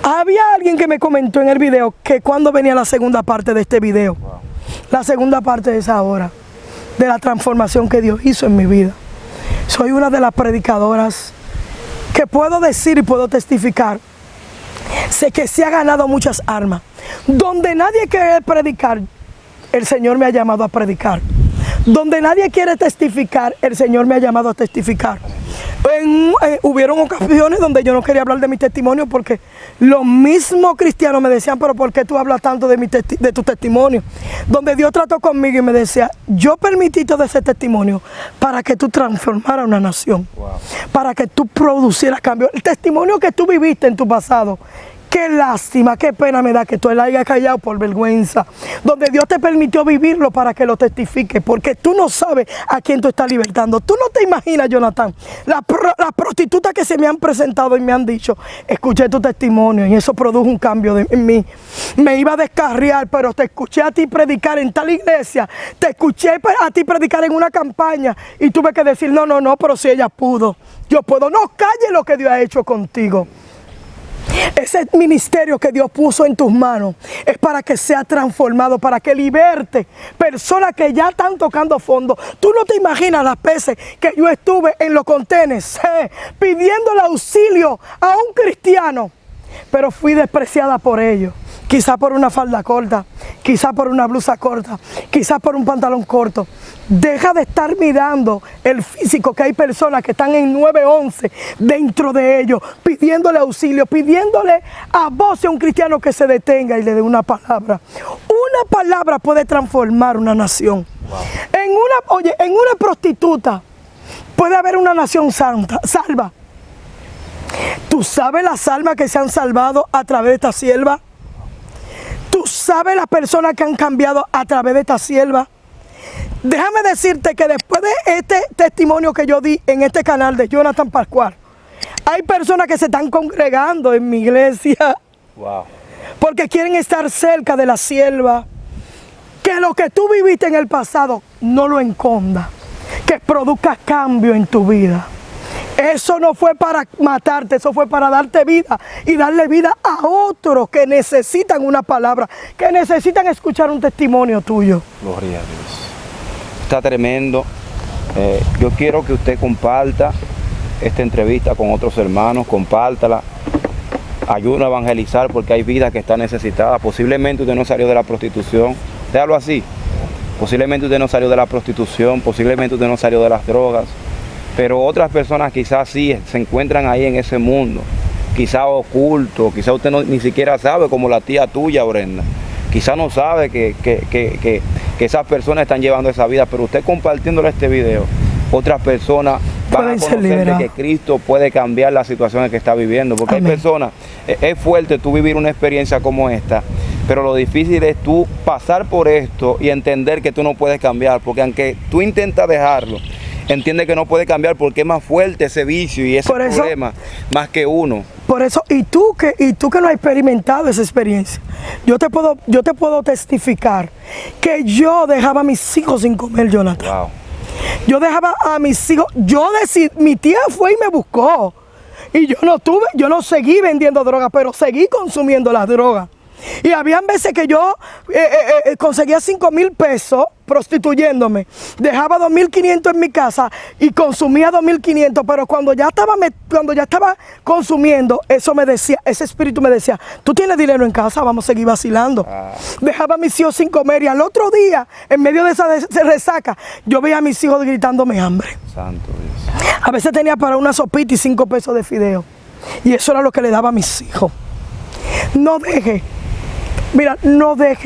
Había alguien que me comentó en el video que cuando venía la segunda parte de este video. La segunda parte es ahora, de la transformación que Dios hizo en mi vida. Soy una de las predicadoras que puedo decir y puedo testificar. Sé que se ha ganado muchas almas. Donde nadie quiere predicar, el Señor me ha llamado a predicar. Donde nadie quiere testificar, el Señor me ha llamado a testificar. Hubieron ocasiones donde yo no quería hablar de mi testimonio porque los mismos cristianos me decían, pero ¿por qué tú hablas tanto de tu testimonio? Donde Dios trató conmigo y me decía, yo permití todo ese testimonio para que tú transformaras una nación, para que tú producieras cambio. El testimonio que tú viviste en tu pasado, qué lástima, qué pena me da que tú lo hayas callado por vergüenza. Donde Dios te permitió vivirlo para que lo testifiques, porque tú no sabes a quién tú estás libertando. Tú no te imaginas, Jonathan, las prostitutas que se me han presentado y me han dicho, escuché tu testimonio y eso produjo un cambio en mí. Me iba a descarriar, pero te escuché a ti predicar en tal iglesia, te escuché a ti predicar en una campaña y tuve que decir, no, pero si ella pudo, yo puedo. No calles lo que Dios ha hecho contigo. Ese ministerio que Dios puso en tus manos es para que sea transformado, para que liberte personas que ya están tocando fondo. Tú no te imaginas las veces que yo estuve en los contenes pidiéndole auxilio a un cristiano, pero fui despreciada por ellos. Quizá por una falda corta, quizá por una blusa corta, quizá por un pantalón corto. Deja de estar mirando el físico, que hay personas que están en 911 dentro de ellos, pidiéndole auxilio, pidiéndole a voz a un cristiano que se detenga y le dé una palabra. Una palabra puede transformar una nación. Wow. En una prostituta puede haber una nación salva. ¿Tú sabes las almas que se han salvado a través de esta sierva? ¿Tú sabes las personas que han cambiado a través de esta sierva? Déjame decirte que después de este testimonio que yo di en este canal de Jonathan Pascual, hay personas que se están congregando en mi iglesia. Wow. Porque quieren estar cerca de la sierva. Que lo que tú viviste en el pasado no lo escondas. Que produzca cambio en tu vida. Eso no fue para matarte, eso fue para darte vida y darle vida a otros que necesitan una palabra, que necesitan escuchar un testimonio tuyo. Gloria a Dios. Está tremendo. Yo quiero que usted comparta esta entrevista con otros hermanos, compártala, ayuda a evangelizar porque hay vidas que están necesitadas. Posiblemente usted no salió de la prostitución, déjalo así. Posiblemente usted no salió de la prostitución, posiblemente usted no salió de las drogas. Pero otras personas quizás sí se encuentran ahí en ese mundo, quizás oculto, quizás usted ni siquiera sabe, como la tía tuya, Brenda. Quizás no sabe que esas personas están llevando esa vida, pero usted compartiéndole este video, otras personas van a conocer de que Cristo puede cambiar las situaciones que está viviendo. Porque Amén. Hay personas, es fuerte tú vivir una experiencia como esta, pero lo difícil es tú pasar por esto y entender que tú no puedes cambiar, porque aunque tú intentas dejarlo, entiende que no puede cambiar porque es más fuerte ese vicio y ese problema más que uno. Por eso, y tú que no has experimentado esa experiencia, yo te puedo testificar que yo dejaba a mis hijos sin comer, Jonathan. Wow. Yo dejaba a mis hijos, mi tía fue y me buscó. Y yo no seguí vendiendo droga, pero seguí consumiendo las drogas. Y habían veces que yo conseguía 5,000 pesos prostituyéndome, dejaba 2,500 en mi casa y consumía 2,500, pero cuando ya estaba consumiendo, ese espíritu me decía, tú tienes dinero en casa, vamos a seguir vacilando. Dejaba a mis hijos sin comer y al otro día, en medio de esa resaca, yo veía a mis hijos gritándome hambre. Santo Dios. A veces tenía para una sopita y 5 pesos de fideo. Y eso era lo que le daba a mis hijos. No deje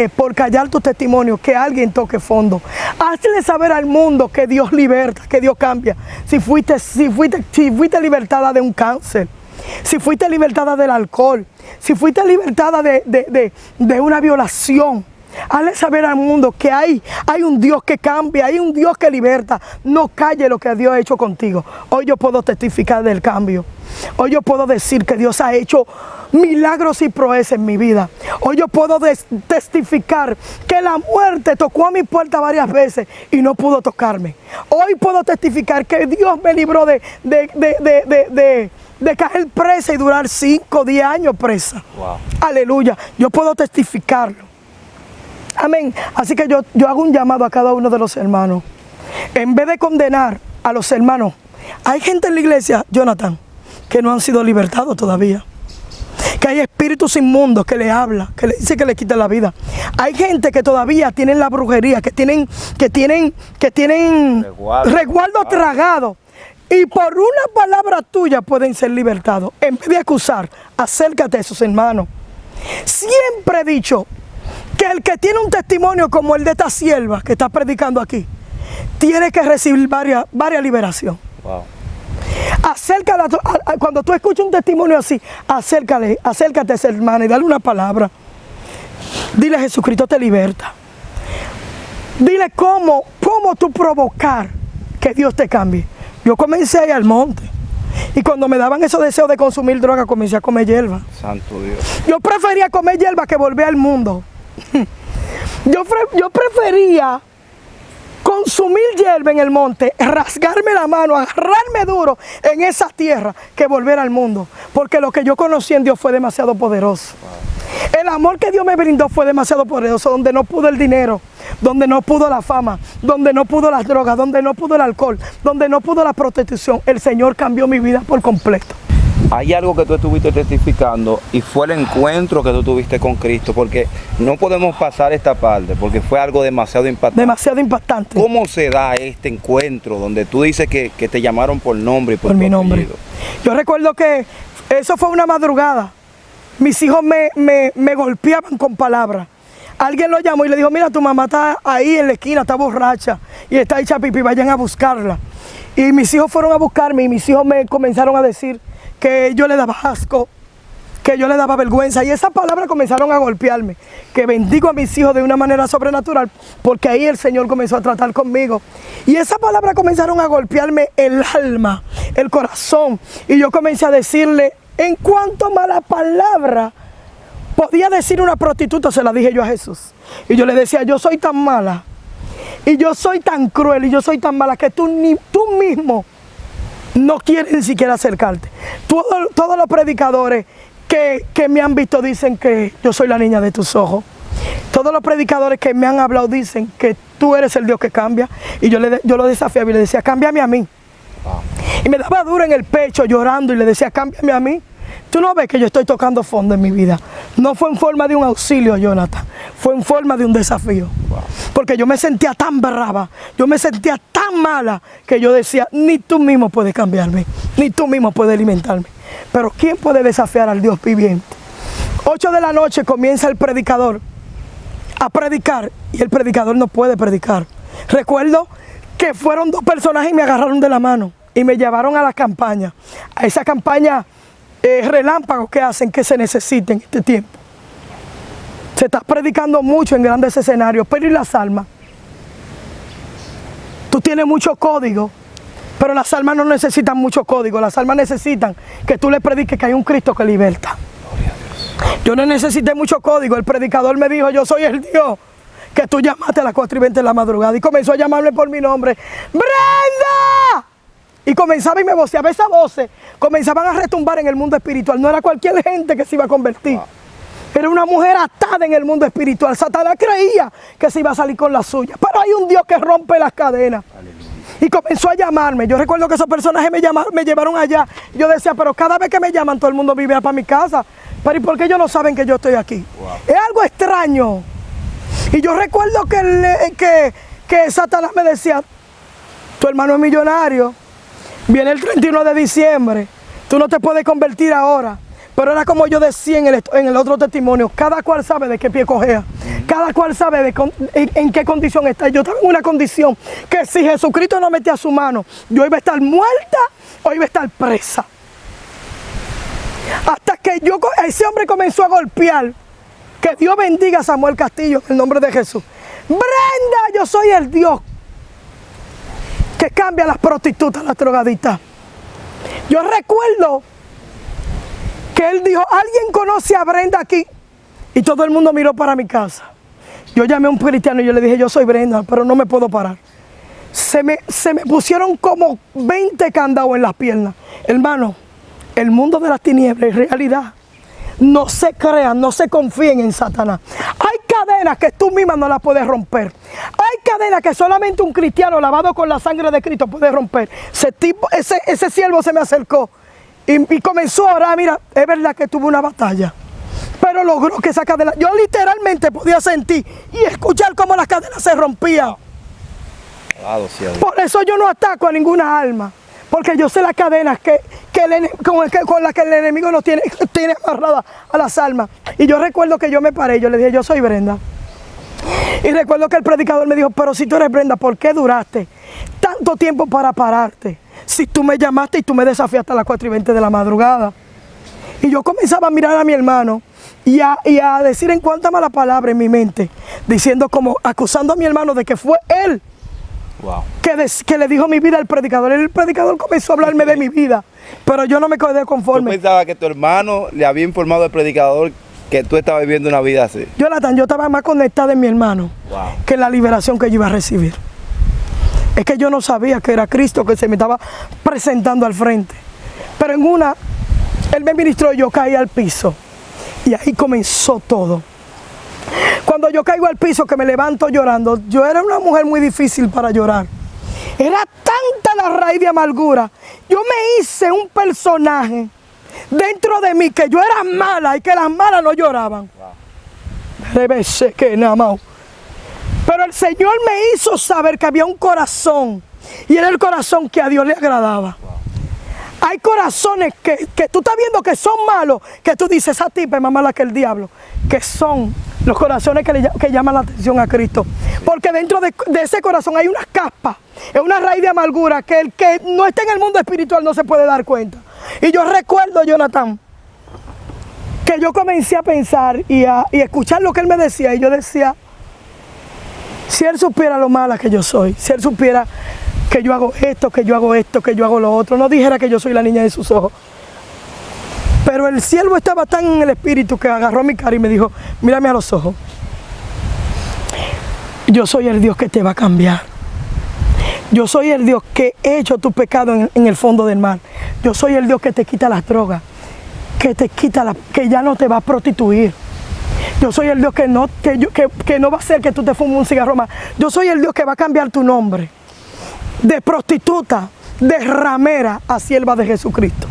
por callar tu testimonio que alguien toque fondo. Hazle saber al mundo que Dios liberta, que Dios cambia. Si fuiste libertada de un cáncer, si fuiste libertada del alcohol, si fuiste libertada de una violación, hazle saber al mundo que hay un Dios que cambia, hay un Dios que liberta. No calle lo que Dios ha hecho contigo. Hoy yo puedo testificar del cambio. Hoy yo puedo decir que Dios ha hecho milagros y proezas en mi vida. Hoy yo puedo testificar que la muerte tocó a mi puerta varias veces y no pudo tocarme. Hoy puedo testificar que Dios me libró de caer presa y durar 5 o 10 años presa. Wow. Aleluya. Yo puedo testificarlo. Amén. Así que yo hago un llamado a cada uno de los hermanos. En vez de condenar a los hermanos, hay gente en la iglesia, Jonathan, que no han sido libertados todavía. Que hay espíritus inmundos que le hablan, que le dice que le quita la vida. Hay gente que todavía tienen la brujería, que tienen resguardo tragado. Y por una palabra tuya pueden ser libertados. En vez de acusar, acércate a esos hermanos. Siempre he dicho que el que tiene un testimonio como el de esta sierva que está predicando aquí, tiene que recibir varias liberación. Wow. Acércala, cuando tú escuchas un testimonio así, acércate a ese hermano y dale una palabra. Dile: Jesucristo te liberta. Dile cómo tú provocar que Dios te cambie. Yo comencé a ir al monte y cuando me daban esos deseos de consumir droga, comencé a comer hierba. Santo Dios. Yo prefería comer hierba que volver al mundo. Yo prefería consumir hierba en el monte, rasgarme la mano, agarrarme duro en esa tierra que volver al mundo. Porque lo que yo conocí en Dios fue demasiado poderoso. Wow. El amor que Dios me brindó fue demasiado poderoso, donde no pudo el dinero, donde no pudo la fama, donde no pudo las drogas, donde no pudo el alcohol, donde no pudo la prostitución. El Señor cambió mi vida por completo. Hay algo que tú estuviste testificando y fue el encuentro que tú tuviste con Cristo, porque no podemos pasar esta parte, porque fue algo demasiado impactante. Demasiado impactante. ¿Cómo se da este encuentro donde tú dices que te llamaron por nombre y por mi nombre? Yo recuerdo que eso fue una madrugada. Mis hijos me golpeaban con palabras. Alguien lo llamó y le dijo: mira, tu mamá está ahí en la esquina, está borracha y está hecha pipí, vayan a buscarla. Y mis hijos fueron a buscarme y mis hijos me comenzaron a decir que yo le daba asco, que yo le daba vergüenza. Y esas palabras comenzaron a golpearme. Que bendigo a mis hijos de una manera sobrenatural, porque ahí el Señor comenzó a tratar conmigo. Y esas palabras comenzaron a golpearme el alma, el corazón. Y yo comencé a decirle: en cuanto mala palabra podía decir una prostituta, se la dije yo a Jesús. Y yo le decía: yo soy tan mala, y yo soy tan cruel, y yo soy tan mala, que tú mismo no quieres ni siquiera acercarte. Todos los predicadores que me han visto dicen que yo soy la niña de tus ojos. Todos los predicadores que me han hablado dicen que tú eres el Dios que cambia. Y yo lo desafiaba y le decía: cámbiame a mí. Y me daba duro en el pecho llorando y le decía: cámbiame a mí. Tú no ves que yo estoy tocando fondo en mi vida. No fue en forma de un auxilio, Jonathan. Fue en forma de un desafío. Porque yo me sentía tan brava, yo me sentía tan mala, que yo decía: ni tú mismo puedes cambiarme, ni tú mismo puedes alimentarme. Pero ¿quién puede desafiar al Dios viviente? 8 de la noche comienza el predicador a predicar y el predicador no puede predicar. Recuerdo que fueron 2 personas y me agarraron de la mano y me llevaron a la campaña, a esa campaña relámpagos que hacen que se necesiten en este tiempo. Se está predicando mucho en grandes escenarios, pero ¿y las almas? Tú tienes mucho código, pero las almas no necesitan mucho código. Las almas necesitan que tú le prediques que hay un Cristo que liberta. Yo no necesité mucho código. El predicador me dijo: yo soy el Dios que tú llamaste a las 4:20 de la madrugada. Y comenzó a llamarme por mi nombre: ¡Brenda! Y comenzaba y me voceaba. Esas voces comenzaban a retumbar en el mundo espiritual. No era cualquier gente que se iba a convertir. Era una mujer atada en el mundo espiritual. Satanás creía que se iba a salir con la suya. Pero hay un Dios que rompe las cadenas. Aleluya. Y comenzó a llamarme. Yo recuerdo que esos personajes me llevaron allá. Yo decía: pero cada vez que me llaman, todo el mundo vive para mi casa. Pero ¿y por qué ellos no saben que yo estoy aquí? Wow. Es algo extraño. Y yo recuerdo que Satanás me decía: tu hermano es millonario. Viene el 31 de diciembre. Tú no te puedes convertir ahora. Pero era como yo decía en el otro testimonio: cada cual sabe de qué pie cojea. Cada cual sabe en qué condición está. Yo estaba en una condición que si Jesucristo no metía su mano, yo iba a estar muerta o iba a estar presa. Hasta que ese hombre comenzó a golpear. Que Dios bendiga a Samuel Castillo en el nombre de Jesús. Brenda, yo soy el Dios que cambia a las prostitutas, a las drogadictas. Yo recuerdo él dijo, ¿alguien conoce a Brenda aquí? Y todo el mundo miró para mi casa. Yo llamé a un cristiano y yo le dije, yo soy Brenda, pero no me puedo parar. Se me pusieron como 20 candados en las piernas. Hermano, el mundo de las tinieblas es realidad. No se crean, no se confíen en Satanás. Hay cadenas que tú misma no las puedes romper. Hay cadenas que solamente un cristiano lavado con la sangre de Cristo puede romper. Ese siervo se me acercó y comenzó a orar. Mira, es verdad que tuvo una batalla, pero logró que esa cadena, yo literalmente podía sentir y escuchar cómo las cadenas se rompían. Por eso yo no ataco a ninguna alma, porque yo sé las cadenas con las que el enemigo nos tiene amarradas a las almas. Y yo recuerdo que yo me paré, yo le dije, yo soy Brenda. Y recuerdo que el predicador me dijo, pero si tú eres Brenda, ¿por qué duraste tanto tiempo para pararte? Si tú me llamaste y tú me desafiaste a las 4:20 de la madrugada. Y yo comenzaba a mirar a mi hermano y a decir en cuánta mala palabra en mi mente, diciendo como, acusando a mi hermano de que fue él. Wow. Que le dijo mi vida al predicador. El predicador comenzó a hablarme de mi vida, pero yo no me quedé conforme. ¿Tú pensabas que tu hermano le había informado al predicador que tú estabas viviendo una vida así? Jonathan, yo estaba más conectada en mi hermano que en la liberación que yo iba a recibir. Es que yo no sabía que era Cristo que se me estaba presentando al frente. Pero en una, él me ministró, yo caí al piso y ahí comenzó todo. Cuando yo caigo al piso, que me levanto llorando, yo era una mujer muy difícil para llorar. Era tanta la raíz de amargura. Yo me hice un personaje dentro de mí que yo era mala y que las malas no lloraban. Pero el Señor me hizo saber que había un corazón y era el corazón que a Dios le agradaba. Hay corazones que tú estás viendo que son malos, que tú dices, esa tipa es más mala que el diablo, que son los corazones que llaman la atención a Cristo. Porque dentro de ese corazón hay una caspa, es una raíz de amargura que el que no está en el mundo espiritual no se puede dar cuenta. Y yo recuerdo, Jonathan, que yo comencé a pensar y escuchar lo que él me decía, y yo decía, si él supiera lo mala que yo soy, si él supiera que yo hago esto, que yo hago esto, que yo hago lo otro, no dijera que yo soy la niña de sus ojos. Pero el siervo estaba tan en el espíritu que agarró mi cara y me dijo, mírame a los ojos. Yo soy el Dios que te va a cambiar. Yo soy el Dios que he hecho tu pecado en el fondo del mar. Yo soy el Dios que te quita las drogas, que ya no te va a prostituir. Yo soy el Dios que no va a hacer que tú te fumes un cigarro más. Yo soy el Dios que va a cambiar tu nombre de prostituta, de ramera a sierva de Jesucristo.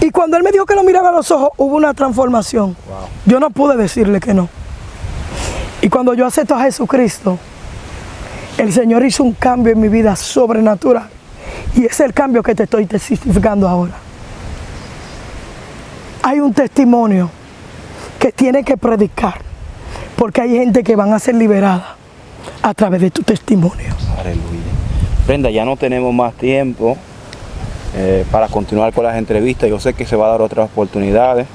Y cuando él me dijo que lo miraba a los ojos, hubo una transformación. Wow. Yo no pude decirle que no. Y cuando yo acepto a Jesucristo, el Señor hizo un cambio en mi vida sobrenatural. Y es el cambio que te estoy testificando ahora. Hay un testimonio que tiene que predicar, porque hay gente que van a ser liberada a través de tu testimonio. Aleluya. Brenda, ya no tenemos más tiempo para continuar con las entrevistas. Yo sé que se va a dar otras oportunidades.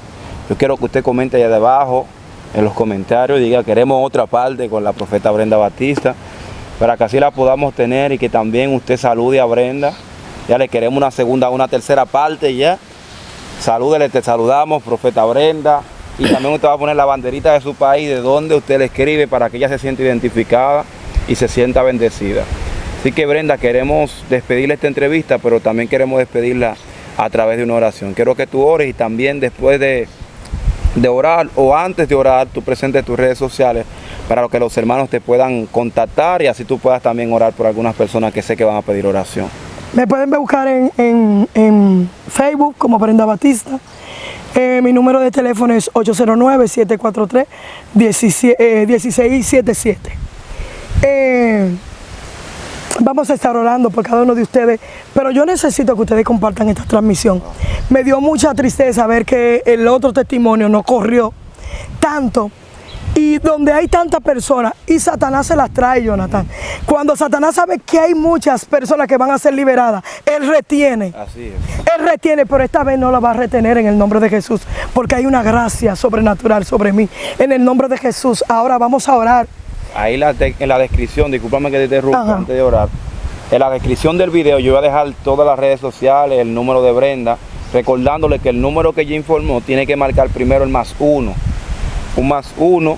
Yo quiero que usted comente allá debajo en los comentarios, diga, queremos otra parte con la profeta Brenda Batista, para que así la podamos tener y que también usted salude a Brenda. Ya le queremos una segunda, una tercera parte ya. Salúdele, te saludamos, profeta Brenda. Y también usted va a poner la banderita de su país, de donde usted le escribe, para que ella se sienta identificada y se sienta bendecida. Así que, Brenda, queremos despedirle esta entrevista, pero también queremos despedirla a través de una oración. Quiero que tú ores y también después de orar o antes de orar, tú presentes tus redes sociales para que los hermanos te puedan contactar y así tú puedas también orar por algunas personas que sé que van a pedir oración. Me pueden buscar en Facebook como Brenda Batista. Mi número de teléfono es 809-743-1677. Vamos a estar orando por cada uno de ustedes, pero yo necesito que ustedes compartan esta transmisión. Me dio mucha tristeza ver que el otro testimonio no corrió tanto y donde hay tantas personas y Satanás se las trae, Jonathan. Cuando Satanás sabe que hay muchas personas que van a ser liberadas, él retiene. Así es. Él retiene, pero esta vez no la va a retener en el nombre de Jesús, porque hay una gracia sobrenatural sobre mí. En el nombre de Jesús, ahora vamos a orar. Ahí en la descripción, discúlpame que te interrumpa antes de orar, en la descripción del video yo voy a dejar todas las redes sociales, el número de Brenda, recordándole que el número que ya informó tiene que marcar primero el +1, un +1,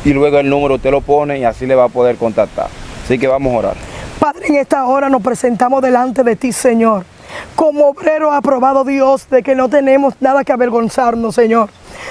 y luego el número usted lo pone y así le va a poder contactar. Así que vamos a orar. Padre, en esta hora nos presentamos delante de ti, Señor, como obreros aprobados, Dios, de que no tenemos nada que avergonzarnos, Señor.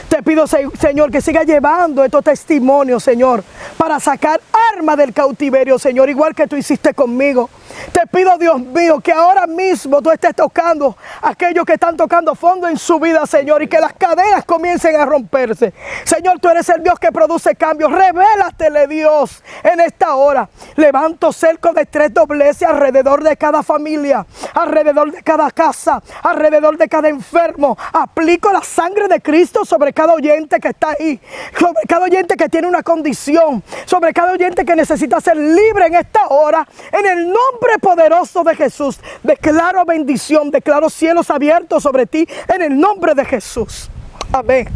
Te pido, Señor, que siga llevando estos testimonios, Señor, para sacar armas del cautiverio, Señor, igual que tú hiciste conmigo. Te pido, Dios mío, que ahora mismo tú estés tocando a aquellos que están tocando fondo en su vida, Señor, y que las cadenas comiencen a romperse. Señor, tú eres el Dios que produce cambios. Revélatele, Dios, en esta hora. Levanto cerco de 3 dobleces alrededor de cada familia, alrededor de cada casa, alrededor de cada enfermo. Aplico la sangre de Cristo sobre cada oyente que está ahí, sobre cada oyente que tiene una condición, sobre cada oyente que necesita ser libre en esta hora. En el nombre poderoso de Jesús, declaro bendición, declaro cielos abiertos sobre ti, en el nombre de Jesús. Amén.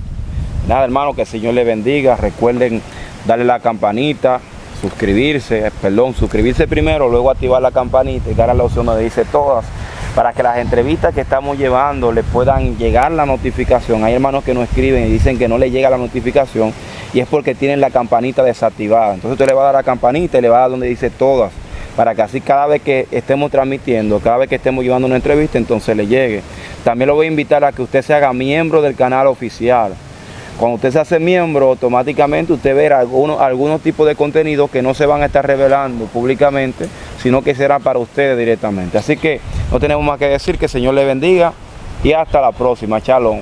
Nada, hermano, que el Señor le bendiga. Recuerden darle la campanita, suscribirse primero, luego activar la campanita y dar a la opción donde dice todas, para que las entrevistas que estamos llevando le puedan llegar la notificación. Hay hermanos que nos escriben y dicen que no le llega la notificación y es porque tienen la campanita desactivada. Entonces usted le va a dar la campanita y le va a dar donde dice todas, para que así cada vez que estemos transmitiendo, cada vez que estemos llevando una entrevista, entonces le llegue. También lo voy a invitar a que usted se haga miembro del canal oficial. Cuando usted se hace miembro, automáticamente usted verá algunos tipos de contenidos que no se van a estar revelando públicamente, sino que será para ustedes directamente. Así que no tenemos más que decir, que el Señor le bendiga y hasta la próxima. Shalom.